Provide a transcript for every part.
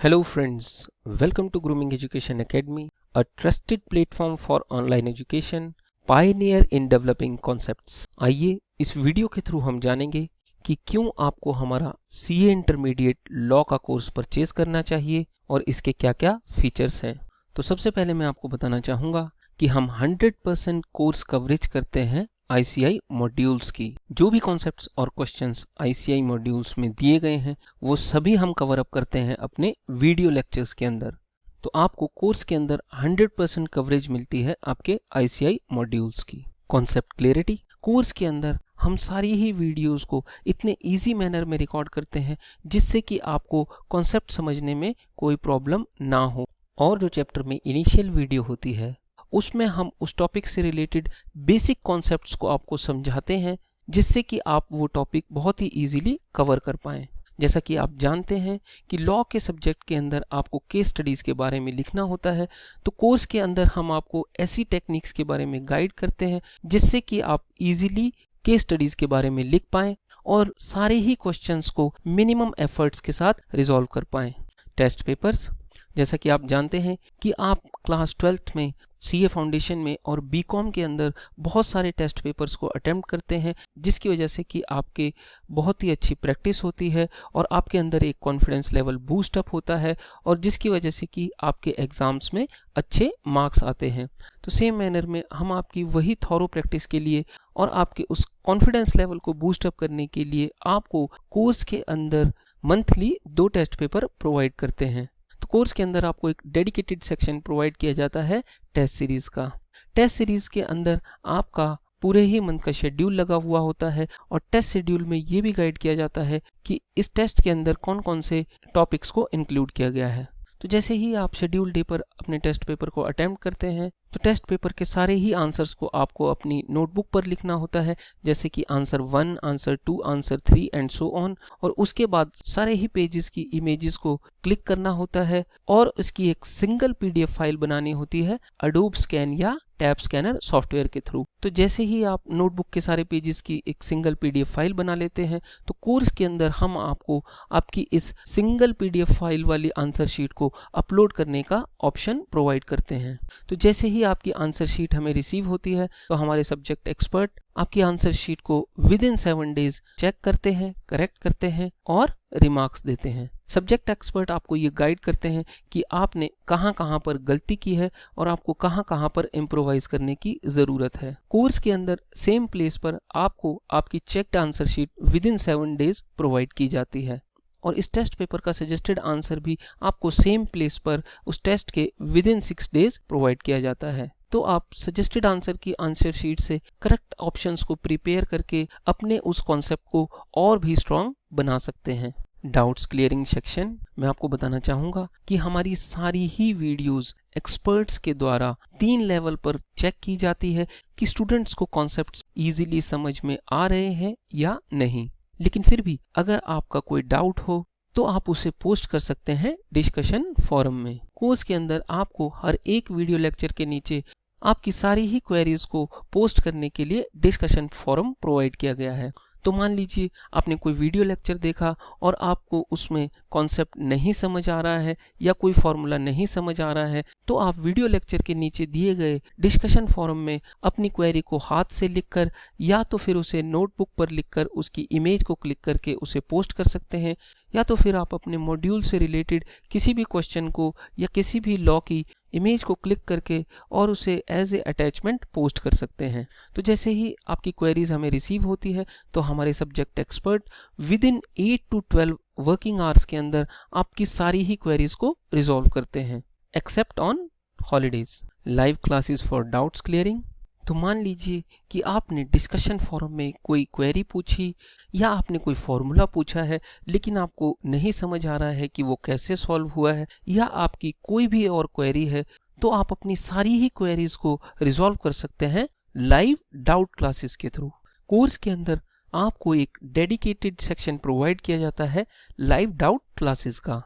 Hello friends, welcome to Grooming Education Academy, a trusted platform for online education, pioneer in developing concepts. आइए इस video के through हम जानेंगे कि क्यों आपको हमारा CA इंटरमीडिएट लॉ का कोर्स परचेज करना चाहिए और इसके क्या-क्या फीचर्स हैं। तो सबसे पहले मैं आपको बताना चाहूँगा कि हम 100% कोर्स कवरेज करते हैं ICI मॉड्यूल्स की। जो भी कॉन्सेप्ट्स और क्वेश्चंस ICI मॉड्यूल्स में दिए गए हैं वो सभी हम कवर अप करते हैं अपने वीडियो लेक्चर्स के अंदर। तो आपको कोर्स के अंदर 100% कवरेज मिलती है आपके ICI मॉड्यूल्स की। कॉन्सेप्ट क्लैरिटी, कोर्स के अंदर हम सारी ही वीडियोस को इतने इजी मैनर में रिकॉर्ड करते हैं जिससे कि आपको कॉन्सेप्ट समझने में कोई प्रॉब्लम ना हो। और जो चैप्टर में इनिशियल वीडियो होती है उसमें हम उस टॉपिक से रिलेटेड बेसिक कॉन्सेप्ट्स को आपको समझाते हैं जिससे कि आप वो टॉपिक बहुत ही इजीली कवर कर पाएं। जैसा कि आप जानते हैं कि लॉ के सब्जेक्ट के अंदर आपको केस स्टडीज़ के बारे में लिखना होता है, तो कोर्स के अंदर हम आपको ऐसी टेक्निक्स के बारे में गाइड करते हैं जिससे कि आप इजीली केस स्टडीज़ के बारे में लिख पाएं और सारे ही क्वेश्चंस को मिनिमम एफर्ट्स के साथ रिजॉल्व कर पाएं। टेस्ट पेपर्स, जैसा कि आप जानते हैं कि आप क्लास 12th में CA फाउंडेशन में और BCom के अंदर बहुत सारे टेस्ट पेपर्स को अटेम्प्ट करते हैं जिसकी वजह से कि आपके बहुत ही अच्छी प्रैक्टिस होती है और आपके अंदर एक कॉन्फिडेंस लेवल बूस्ट अप होता है और जिसकी वजह से कि आपके एग्ज़ाम्स में अच्छे मार्क्स आते हैं। तो सेम मैनर में हम आपकी वही थॉरो प्रैक्टिस के लिए और आपके उस कॉन्फिडेंस लेवल को बूस्ट अप करने के लिए आपको कोर्स के अंदर मंथली 2 टेस्ट पेपर प्रोवाइड करते हैं। तो कोर्स के अंदर आपको एक डेडिकेटेड सेक्शन प्रोवाइड किया जाता है टेस्ट सीरीज़ का। टेस्ट सीरीज़ के अंदर आपका पूरे ही मंथ का शेड्यूल लगा हुआ होता है और टेस्ट शेड्यूल में ये भी गाइड किया जाता है कि इस टेस्ट के अंदर कौन कौन से टॉपिक्स को इंक्लूड किया गया है। तो जैसे ही आप शेड्यूल डे पर अपने टेस्ट पेपर को अटेम्प्ट करते हैं तो टेस्ट पेपर के सारे ही आंसर्स को आपको अपनी नोटबुक पर लिखना होता है, जैसे कि answer 1, answer 2, answer 3 and so on. और उसके बाद सारे ही पेजेस की इमेजेस को क्लिक करना होता है और इसकी एक सिंगल PDF फाइल बनानी होती है अडोब स्कैन या टैब स्कैनर सॉफ्टवेयर के थ्रू। तो जैसे ही आप नोटबुक के सारे पेजेस की एक सिंगल PDF फाइल बना लेते हैं तो कोर्स के अंदर हम आपको आपकी इस सिंगल PDF फाइल वाली आंसर शीट को अपलोड करने का ऑप्शन प्रोवाइड करते हैं। तो जैसे ही आपकी आंसर शीट हमें रिसीव होती है तो हमारे सब्जेक्ट एक्सपर्ट आपकी आंसर शीट को विद इन 7 डेज चेक करते हैं, करेक्ट करते हैं और रिमार्क्स देते हैं। सब्जेक्ट एक्सपर्ट आपको ये गाइड करते हैं कि आपने कहां कहां पर गलती की है और आपको कहां कहां पर इम्प्रोवाइज करने की ज़रूरत है। कोर्स के अंदर सेम प्लेस पर आपको आपकी checked answer sheet with in 7 days provide की जाती है और इस टेस्ट पेपर का सजेस्टेड आंसर भी आपको सेम प्लेस पर उस टेस्ट के विद इन 6 डेज प्रोवाइड किया जाता है। तो आप सजेस्टेड आंसर की आंसर शीट से करेक्ट ऑप्शंस को प्रिपेयर करके अपने उस कॉन्सेप्ट को और भी स्ट्रॉन्ग बना सकते हैं। डाउट्स क्लियरिंग सेक्शन मैं आपको बताना चाहूँगा कि हमारी सारी ही वीडियोस एक्सपर्ट्स के द्वारा 3 लेवल पर चेक की जाती है कि स्टूडेंट्स को कॉन्सेप्ट्स इजीली समझ में आ रहे हैं या नहीं। लेकिन फिर भी अगर आपका कोई डाउट हो तो आप उसे पोस्ट कर सकते हैं डिस्कशन फोरम में। कोर्स के अंदर आपको हर एक वीडियो लेक्चर के नीचे आपकी सारी ही क्वेरीज को पोस्ट करने के लिए डिस्कशन फोरम प्रोवाइड किया गया है। तो मान लीजिए आपने कोई वीडियो लेक्चर देखा और आपको उसमें कॉन्सेप्ट नहीं समझ आ रहा है या कोई फॉर्मूला नहीं समझ आ रहा है तो आप वीडियो लेक्चर के नीचे दिए गए डिस्कशन फोरम में अपनी क्वेरी को हाथ से लिखकर या तो फिर उसे नोटबुक पर लिखकर उसकी इमेज को क्लिक करके उसे पोस्ट कर सकते हैं या तो फिर आप अपने मॉड्यूल से रिलेटेड किसी भी क्वेश्चन को या किसी भी लॉ की इमेज को क्लिक करके और उसे एज ए अटैचमेंट पोस्ट कर सकते हैं। तो जैसे ही आपकी क्वेरीज हमें रिसीव होती है तो हमारे subject expert with in 8 to 12 working hours के अंदर आपकी सारी ही क्वेरीज को रिजॉल्व करते हैं except on holidays. Live classes for doubts clearing, तो मान लीजिए कि आपने डिस्कशन फोरम में कोई क्वेरी पूछी या आपने कोई फॉर्मूला पूछा है लेकिन आपको नहीं समझ आ रहा है कि वो कैसे सॉल्व हुआ है या आपकी कोई भी और क्वेरी है तो आप अपनी सारी ही क्वेरीज को रिजॉल्व कर सकते हैं लाइव डाउट क्लासेस के थ्रू। कोर्स के अंदर आपको एक डेडिकेटेड सेक्शन प्रोवाइड किया जाता है लाइव डाउट क्लासेस का।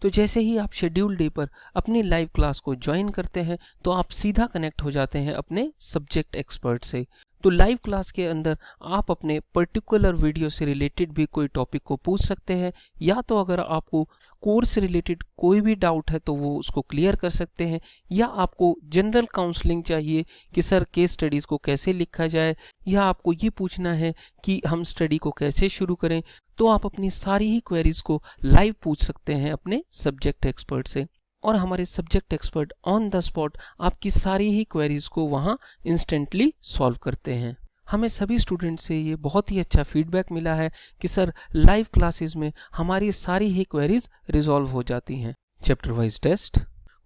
तो जैसे ही आप शेड्यूल डे पर अपनी लाइव क्लास को ज्वाइन करते हैं तो आप सीधा कनेक्ट हो जाते हैं अपने सब्जेक्ट एक्सपर्ट से। तो लाइव क्लास के अंदर आप अपने पर्टिकुलर वीडियो से रिलेटेड भी कोई टॉपिक को पूछ सकते हैं या तो अगर आपको कोर्स से रिलेटेड कोई भी डाउट है तो वो उसको क्लियर कर सकते हैं, या आपको जनरल काउंसलिंग चाहिए कि सर केस स्टडीज़ को कैसे लिखा जाए, या आपको ये पूछना है कि हम स्टडी को कैसे शुरू करें, तो आप अपनी सारी ही क्वेरीज को लाइव पूछ सकते हैं अपने सब्जेक्ट एक्सपर्ट से। और हमारे subject expert on the spot आपकी सारी ही क्वेरीज को वहाँ इंस्टेंटली सॉल्व करते हैं। हमें सभी स्टूडेंट से ये बहुत ही अच्छा फीडबैक मिला है कि सर लाइव क्लासेस में हमारी सारी ही क्वेरीज रिजॉल्व हो जाती हैं। चैप्टर वाइज टेस्ट,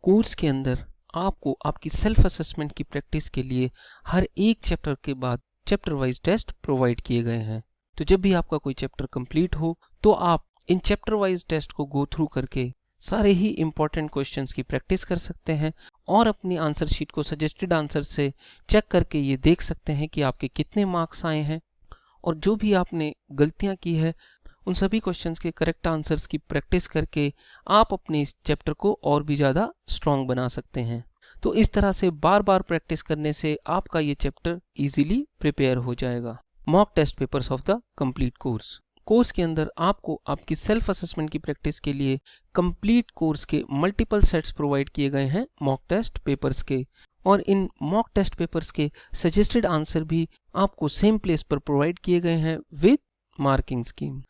कोर्स के अंदर आपको आपकी सेल्फ असेसमेंट की प्रैक्टिस के लिए हर एक चैप्टर के बाद चैप्टर वाइज टेस्ट प्रोवाइड किए गए हैं। तो जब भी आपका कोई चैप्टर कंप्लीट हो तो आप इन चैप्टर वाइज टेस्ट को गो थ्रू करके सारे ही इंपॉर्टेंट क्वेश्चंस की प्रैक्टिस कर सकते हैं और अपनी आंसर शीट को सजेस्टेड आंसर से चेक करके ये देख सकते हैं कि आपके कितने मार्क्स आए हैं, और जो भी आपने गलतियां की है उन सभी क्वेश्चंस के करेक्ट आंसर्स की प्रैक्टिस करके आप अपने इस चैप्टर को और भी ज़्यादा स्ट्रॉन्ग बना सकते हैं। तो इस तरह से बार बार प्रैक्टिस करने से आपका ये चैप्टर ईजिली प्रिपेयर हो जाएगा। Mock test papers of the complete course के अंदर आपको आपकी सेल्फ असेसमेंट की प्रैक्टिस के लिए कंप्लीट कोर्स के मल्टीपल सेट्स प्रोवाइड किए गए हैं मॉक टेस्ट पेपर्स के, और इन मॉक टेस्ट पेपर्स के सजेस्टेड आंसर भी आपको सेम प्लेस पर प्रोवाइड किए गए हैं विद मार्किंग स्कीम।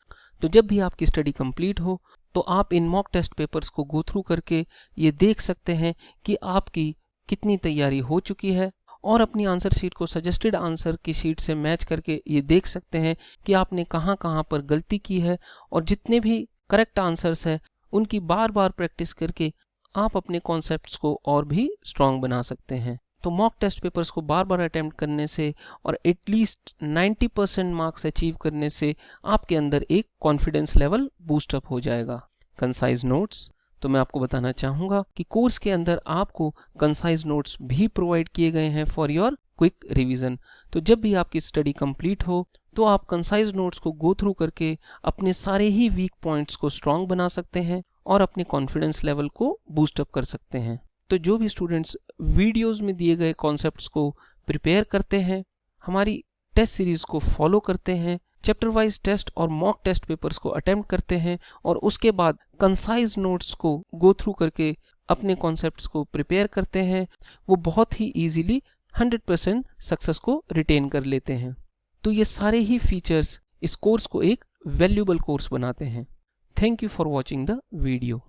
तो जब भी आपकी स्टडी कंप्लीट हो तो आप इन मॉक टेस्ट पेपर्स को गो थ्रू करके ये देख सकते हैं कि आपकी कितनी तैयारी हो चुकी है, और अपनी आंसर शीट को सजेस्टेड आंसर की शीट से मैच करके ये देख सकते हैं कि आपने कहाँ कहाँ पर गलती की है, और जितने भी करेक्ट आंसर्स हैं उनकी बार बार प्रैक्टिस करके आप अपने कॉन्सेप्ट्स को और भी स्ट्रॉन्ग बना सकते हैं। तो मॉक टेस्ट पेपर्स को बार बार अटेम्प्ट करने से और एटलीस्ट 90% मार्क्स अचीव करने से आपके अंदर एक कॉन्फिडेंस लेवल बूस्टअप हो जाएगा। कंसाइज नोट्स, तो मैं आपको बताना चाहूँगा कि कोर्स के अंदर आपको कंसाइज नोट्स भी प्रोवाइड किए गए हैं फॉर योर क्विक रिवीजन। तो जब भी आपकी स्टडी कंप्लीट हो तो आप कंसाइज नोट्स को गो थ्रू करके अपने सारे ही वीक पॉइंट्स को स्ट्रॉन्ग बना सकते हैं और अपने कॉन्फिडेंस लेवल को बूस्टअप कर सकते हैं। तो जो भी स्टूडेंट्स वीडियोज़ में दिए गए कॉन्सेप्ट्स को प्रिपेयर करते हैं, हमारी टेस्ट सीरीज़ को फॉलो करते हैं, चैप्टर वाइज टेस्ट और मॉक टेस्ट पेपर्स को अटेम्प्ट करते हैं, और उसके बाद कंसाइज नोट्स को गो थ्रू करके अपने कॉन्सेप्ट्स को प्रिपेयर करते हैं, वो बहुत ही ईजीली 100% सक्सेस को रिटेन कर लेते हैं। तो ये सारे ही फीचर्स इस कोर्स को एक वैल्यूएबल कोर्स बनाते हैं। Thank you for watching the video.